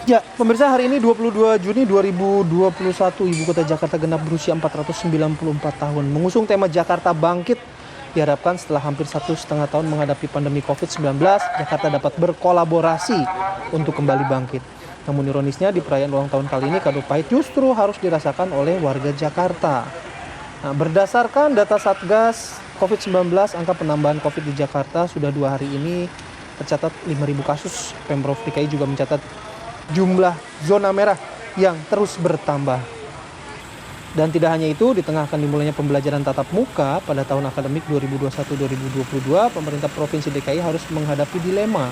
Ya, pemirsa, hari ini 22 Juni 2021, Ibu Kota Jakarta genap berusia 494 tahun. Mengusung tema Jakarta Bangkit, diharapkan setelah hampir 1,5 tahun menghadapi pandemi COVID-19, Jakarta dapat berkolaborasi untuk kembali bangkit. Namun ironisnya, di perayaan ulang tahun kali ini, kado pahit justru harus dirasakan oleh warga Jakarta. Nah, berdasarkan data Satgas COVID-19, angka penambahan COVID di Jakarta sudah 2 hari ini tercatat 5.000 kasus. Pemprov DKI juga mencatat jumlah zona merah yang terus bertambah. Dan tidak hanya itu, di tengah akan dimulainya pembelajaran tatap muka pada tahun akademik 2021-2022, pemerintah Provinsi DKI harus menghadapi dilema.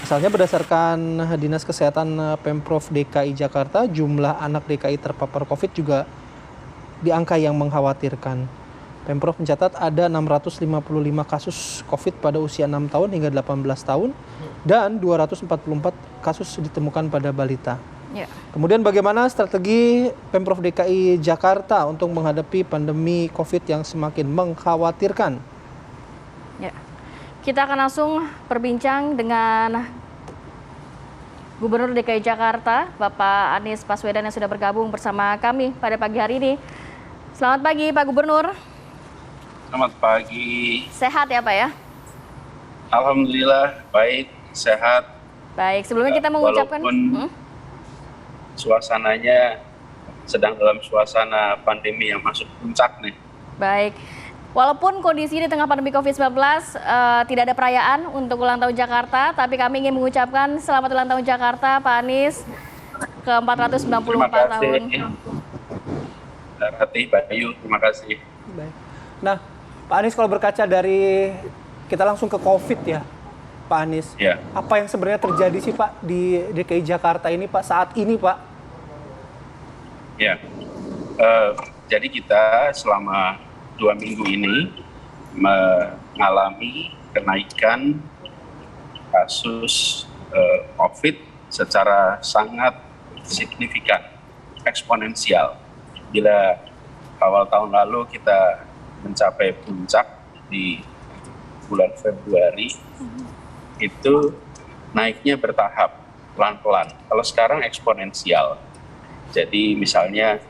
Misalnya berdasarkan Dinas Kesehatan Pemprov DKI Jakarta, jumlah anak DKI terpapar COVID juga di angka yang mengkhawatirkan. Pemprov mencatat ada 655 kasus COVID pada usia 6 tahun hingga 18 tahun dan 244 kasus ditemukan pada balita. Ya. Kemudian bagaimana strategi Pemprov DKI Jakarta untuk menghadapi pandemi COVID yang semakin mengkhawatirkan? Ya. Kita akan langsung berbincang dengan Gubernur DKI Jakarta, Bapak Anies Baswedan yang sudah bergabung bersama kami pada pagi hari ini. Selamat pagi, Pak Gubernur. Selamat pagi. Sehat ya, Pak ya? Alhamdulillah, baik, sehat. Baik, sebelumnya kita mengucapkan... Walaupun suasananya sedang dalam suasana pandemi yang masuk puncak nih. Baik, walaupun kondisi di tengah pandemi COVID-19 tidak ada perayaan untuk ulang tahun Jakarta, tapi kami ingin mengucapkan selamat ulang tahun Jakarta, Pak Anies, ke 494 tahun. Terima kasih, Bayu. Terima kasih. Baik. Nah, Pak Anies, kalau berkaca dari kita langsung ke COVID ya, Pak Anies. Ya. Apa yang sebenarnya terjadi sih Pak di DKI Jakarta ini Pak saat ini Pak? Ya, jadi kita selama 2 minggu ini mengalami kenaikan kasus COVID secara sangat signifikan, eksponensial. Bila awal tahun lalu kita mencapai puncak di bulan Februari, itu naiknya bertahap, pelan-pelan. Kalau sekarang eksponensial. Jadi misalnya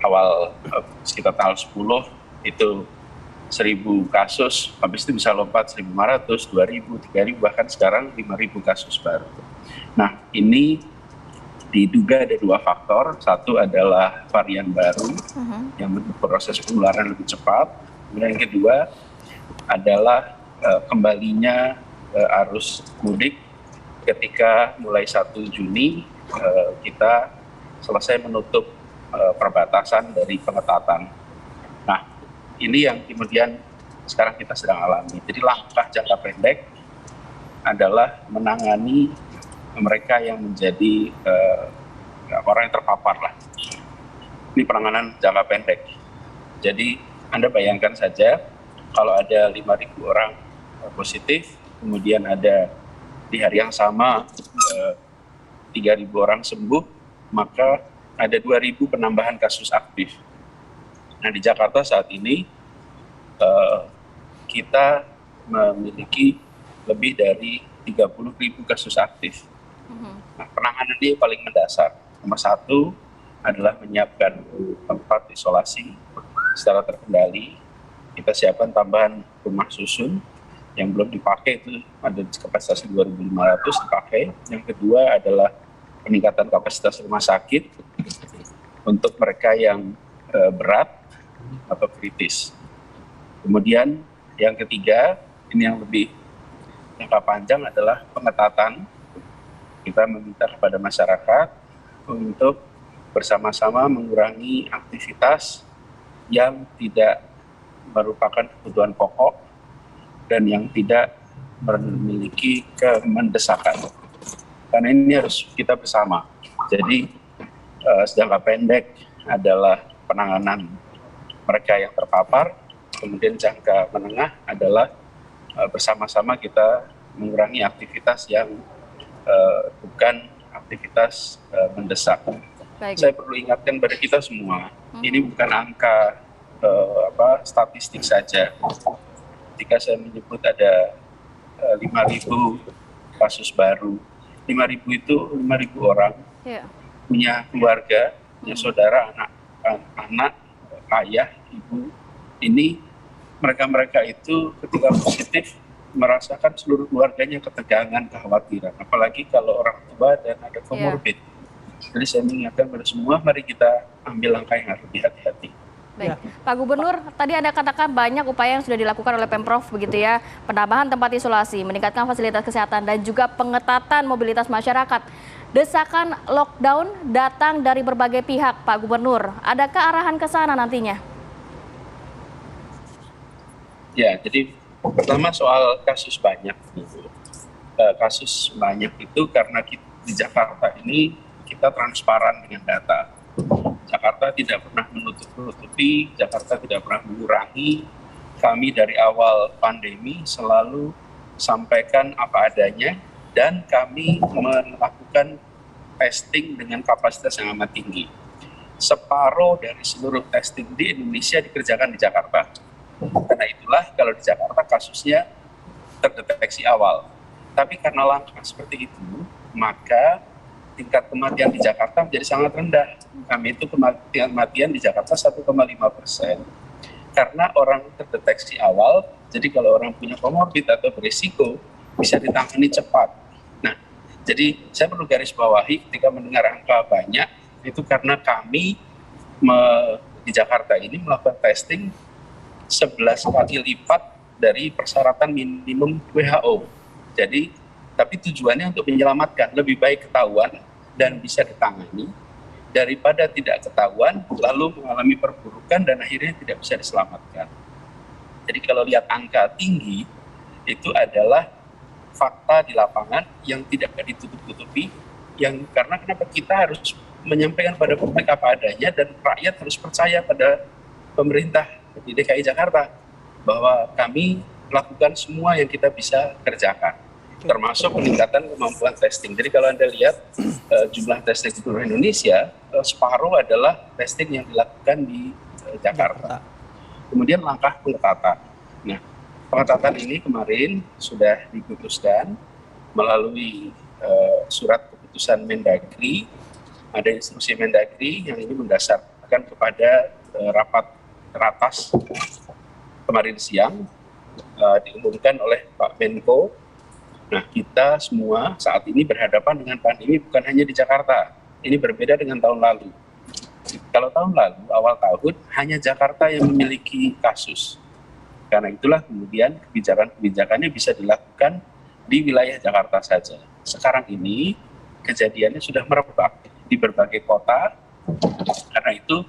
awal sekitar tanggal 10 itu 1.000 kasus, habis itu bisa lompat 1.500, 2.000, 3.000, bahkan sekarang 5.000 kasus baru. Nah, ini diduga ada 2 faktor. Satu adalah varian baru yang proses penularan lebih cepat. Kemudian yang kedua adalah kembalinya arus mudik ketika mulai 1 Juni kita selesai menutup perbatasan dari pengetatan. Nah, ini yang kemudian sekarang kita sedang alami. Jadi langkah jangka pendek adalah menangani mereka yang menjadi orang yang terpapar lah. Ini penanganan jangka pendek. Jadi Anda bayangkan saja kalau ada 5.000 orang positif, kemudian ada di hari yang sama 3.000 orang sembuh, maka ada 2.000 penambahan kasus aktif. Nah, di Jakarta saat ini kita memiliki lebih dari 30.000 kasus aktif. Nah, penanganan ini paling mendasar. Nomor 1 adalah menyiapkan tempat isolasi secara terkendali. Kita siapkan tambahan rumah susun yang belum dipakai, itu ada kapasitas 2.500 dipakai. Yang kedua adalah peningkatan kapasitas rumah sakit untuk mereka yang berat atau kritis. Kemudian yang ketiga, ini yang lebih jangka panjang adalah pengetatan. Kita meminta kepada masyarakat untuk bersama-sama mengurangi aktivitas yang tidak merupakan kebutuhan pokok dan yang tidak memiliki kemendesakan. Karena ini harus kita bersama. Jadi jangka pendek adalah penanganan mereka yang terpapar, kemudian jangka menengah adalah bersama-sama kita mengurangi aktivitas yang bukan aktivitas mendesak. Baik. Saya perlu ingatkan pada kita semua, ini bukan angka statistik saja. Ketika saya menyebut ada 5.000 kasus baru, 5.000 itu 5.000 orang, Ya. punya keluarga, punya saudara, anak, ayah, ibu. Ini mereka-mereka itu ketika positif merasakan seluruh keluarganya ketegangan, kekhawatiran. Apalagi kalau orang tua dan ada komorbid. Jadi saya mengingatkan pada semua, mari kita ambil langkah yang harus lebih hati-hati. Baik, Pak Gubernur, tadi Anda katakan banyak upaya yang sudah dilakukan oleh Pemprov begitu ya, penambahan tempat isolasi, meningkatkan fasilitas kesehatan dan juga pengetatan mobilitas masyarakat. Desakan lockdown datang dari berbagai pihak, Pak Gubernur. Adakah arahan ke sana nantinya? Ya, jadi pertama soal kasus banyak. Kasus banyak itu karena di Jakarta ini kita transparan dengan data. Jakarta tidak pernah menutup-nutupi, Jakarta tidak pernah mengurangi. Kami dari awal pandemi selalu sampaikan apa adanya, dan kami melakukan testing dengan kapasitas yang amat tinggi. Separuh dari seluruh testing di Indonesia dikerjakan di Jakarta. Karena itulah kalau di Jakarta kasusnya terdeteksi awal. Tapi karena langkah seperti itu, maka tingkat kematian di Jakarta menjadi sangat rendah. Kami itu kematian di Jakarta 1,5%. Karena orang terdeteksi awal, jadi kalau orang punya komorbid atau berisiko, bisa ditangani cepat. Nah, jadi saya perlu garis bawahi ketika mendengar angka banyak, itu karena kami di Jakarta ini melakukan testing 11 kali lipat dari persyaratan minimum WHO. Jadi, tapi tujuannya untuk menyelamatkan, lebih baik ketahuan dan bisa ditangani daripada tidak ketahuan lalu mengalami perburukan dan akhirnya tidak bisa diselamatkan. Jadi kalau lihat angka tinggi itu adalah fakta di lapangan yang tidak ditutup-tutupi, yang karena kenapa kita harus menyampaikan pada publik apa adanya dan rakyat harus percaya pada pemerintah di DKI Jakarta bahwa kami melakukan semua yang kita bisa kerjakan, termasuk peningkatan kemampuan testing. Jadi kalau Anda lihat jumlah testing di seluruh Indonesia, separuh adalah testing yang dilakukan di Jakarta. Kemudian langkah pengetatan. Nah, pengetatan ini kemarin sudah diputuskan melalui surat keputusan Mendagri. Ada instruksi Mendagri yang ini mendasarkan kepada rapat teratas kemarin siang diumumkan oleh Pak Menko. Nah, kita semua saat ini berhadapan dengan pandemi bukan hanya di Jakarta. Ini berbeda dengan tahun lalu. Kalau tahun lalu, awal tahun, hanya Jakarta yang memiliki kasus. Karena itulah kemudian kebijakan-kebijakannya bisa dilakukan di wilayah Jakarta saja. Sekarang ini kejadiannya sudah merebak di berbagai kota. Karena itu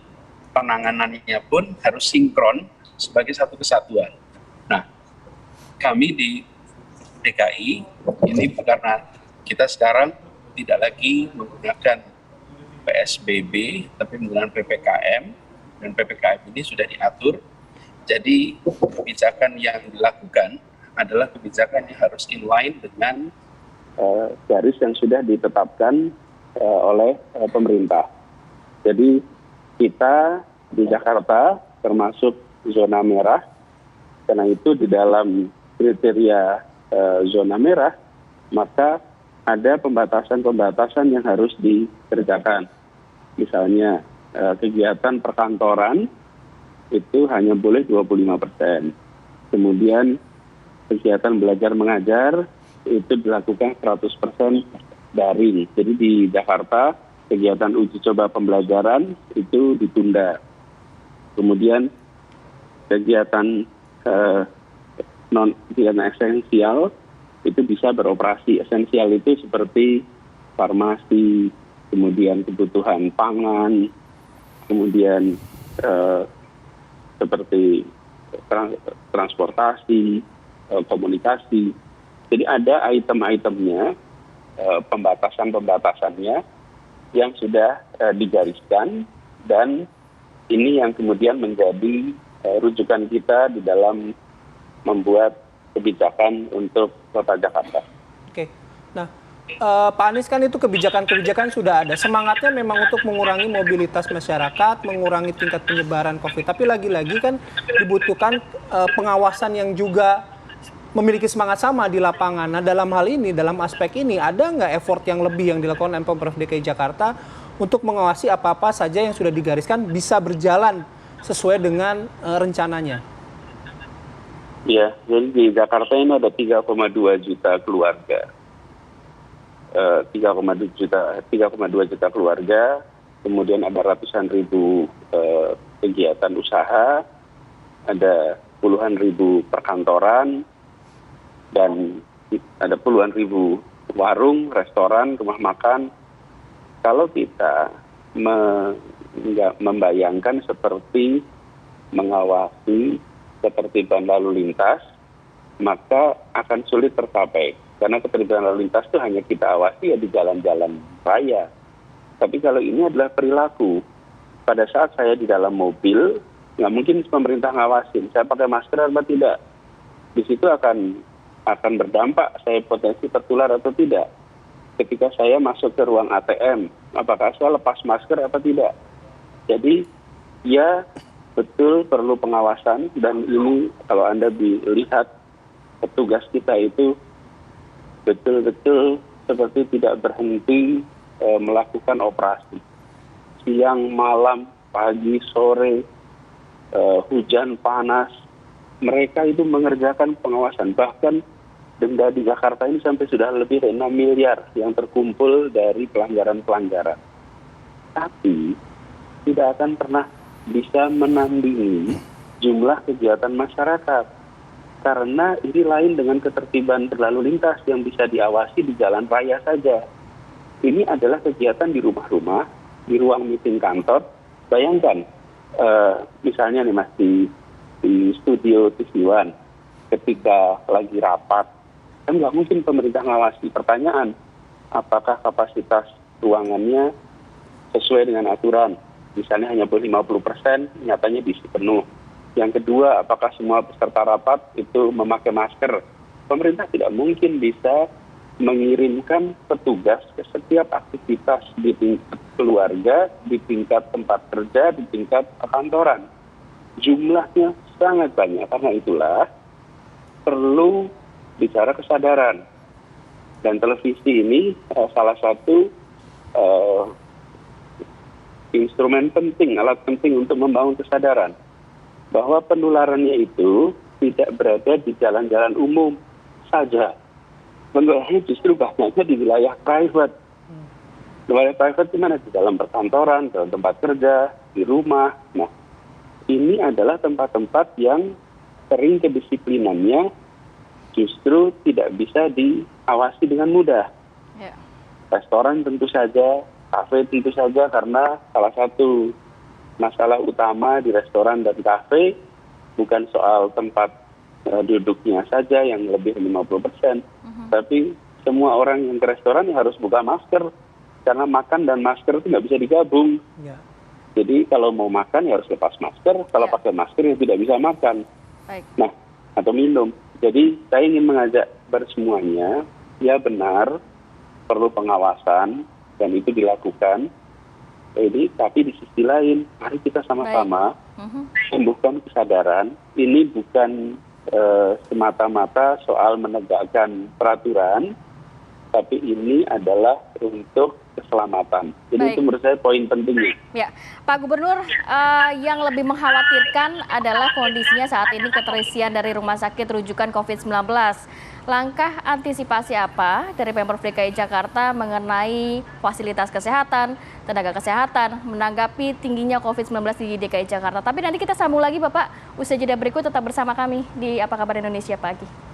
penanganannya pun harus sinkron sebagai satu kesatuan. Nah, kami di DKI ini karena kita sekarang tidak lagi menggunakan PSBB tapi menggunakan PPKM, dan PPKM ini sudah diatur. Jadi kebijakan yang dilakukan adalah kebijakan yang harus inline dengan garis yang sudah ditetapkan oleh pemerintah. Jadi kita di Jakarta termasuk zona merah, karena itu di dalam kriteria zona merah, maka ada pembatasan-pembatasan yang harus dikerjakan. Misalnya kegiatan perkantoran itu hanya boleh 25%. Kemudian kegiatan belajar mengajar itu dilakukan 100% daring. Jadi di Jakarta kegiatan uji coba pembelajaran itu ditunda. Kemudian kegiatan non-kegiatan esensial itu bisa beroperasi. Esensial itu seperti farmasi, kemudian kebutuhan pangan, kemudian seperti transportasi, komunikasi. Jadi ada item-itemnya, pembatasan-pembatasannya yang sudah digariskan, dan ini yang kemudian menjadi rujukan kita di dalam membuat kebijakan untuk Kota Jakarta. Oke, nah Pak Anies kan itu kebijakan-kebijakan sudah ada. Semangatnya memang untuk mengurangi mobilitas masyarakat, mengurangi tingkat penyebaran COVID. Tapi lagi-lagi kan dibutuhkan pengawasan yang juga memiliki semangat sama di lapangan. Nah, dalam hal ini, dalam aspek ini, ada nggak effort yang lebih yang dilakukan oleh Pemprov DKI Jakarta untuk mengawasi apa-apa saja yang sudah digariskan bisa berjalan sesuai dengan rencananya? Ya, jadi di Jakarta ini ada 3,2 juta keluarga. 3,2 juta keluarga, kemudian ada ratusan ribu kegiatan usaha, ada puluhan ribu perkantoran, dan ada puluhan ribu warung, restoran, rumah makan. Kalau kita membayangkan seperti mengawasi ketertiban lalu lintas, maka akan sulit tercapai. Karena ketertiban lalu lintas itu hanya kita awasi ya di jalan-jalan raya. Tapi kalau ini adalah perilaku. Pada saat saya di dalam mobil, nggak mungkin pemerintah ngawasin saya pakai masker atau tidak. Di situ akan berdampak saya potensi tertular atau tidak. Ketika saya masuk ke ruang ATM, apakah saya lepas masker atau tidak. Jadi ya betul perlu pengawasan, dan ini kalau Anda lihat petugas kita itu betul-betul seperti tidak berhenti melakukan operasi. Siang, malam, pagi, sore, hujan, panas, mereka itu mengerjakan pengawasan. Bahkan denda di Jakarta ini sampai sudah lebih dari 6 miliar yang terkumpul dari pelanggaran-pelanggaran. Tapi tidak akan pernah bisa menandingi jumlah kegiatan masyarakat. Karena ini lain dengan ketertiban berlalu lintas yang bisa diawasi di jalan raya saja. Ini adalah kegiatan di rumah-rumah, di ruang meeting kantor. Bayangkan, misalnya nih Mas, di studio TV One, ketika lagi rapat, kan nggak mungkin pemerintah ngawasi. Pertanyaan, apakah kapasitas ruangannya sesuai dengan aturan? Misalnya hanya boleh 50%, nyatanya diisi penuh. Yang kedua, apakah semua peserta rapat itu memakai masker? Pemerintah tidak mungkin bisa mengirimkan petugas ke setiap aktivitas di tingkat keluarga, di tingkat tempat kerja, di tingkat kantoran. Jumlahnya sangat banyak, karena itulah perlu bicara kesadaran. Dan televisi ini salah satu instrumen penting, alat penting untuk membangun kesadaran bahwa penularannya itu tidak berada di jalan-jalan umum saja. Penularannya justru banyaknya di wilayah private. Wilayah private di mana? Di dalam perkantoran, dalam tempat kerja, di rumah. Nah, ini adalah tempat-tempat yang sering kedisiplinannya justru tidak bisa diawasi dengan mudah. Ya. Restoran tentu saja, kafe tentu saja, karena salah satu masalah utama di restoran dan kafe bukan soal tempat duduknya saja yang lebih 50%, tapi semua orang yang ke restoran harus buka masker, karena makan dan masker itu nggak bisa digabung. Ya. Jadi kalau mau makan ya harus lepas masker, kalau pakai masker ya tidak bisa makan. Baik. Nah, atau minum. Jadi saya ingin mengajak bersemuanya, ya benar perlu pengawasan dan itu dilakukan. Jadi, tapi di sisi lain, mari kita sama-sama tumbuhkan kesadaran. Ini bukan semata-mata soal menegakkan peraturan, tapi ini adalah untuk keselamatan. Jadi Baik. itu menurut saya poin pentingnya. Ya, Pak Gubernur, yang lebih mengkhawatirkan adalah kondisinya saat ini keterisian dari rumah sakit rujukan COVID-19. Langkah antisipasi apa dari Pemprov DKI Jakarta mengenai fasilitas kesehatan, tenaga kesehatan, menanggapi tingginya COVID-19 di DKI Jakarta? Tapi nanti kita sambung lagi Bapak, usai jeda berikut tetap bersama kami di Apa Kabar Indonesia Pagi.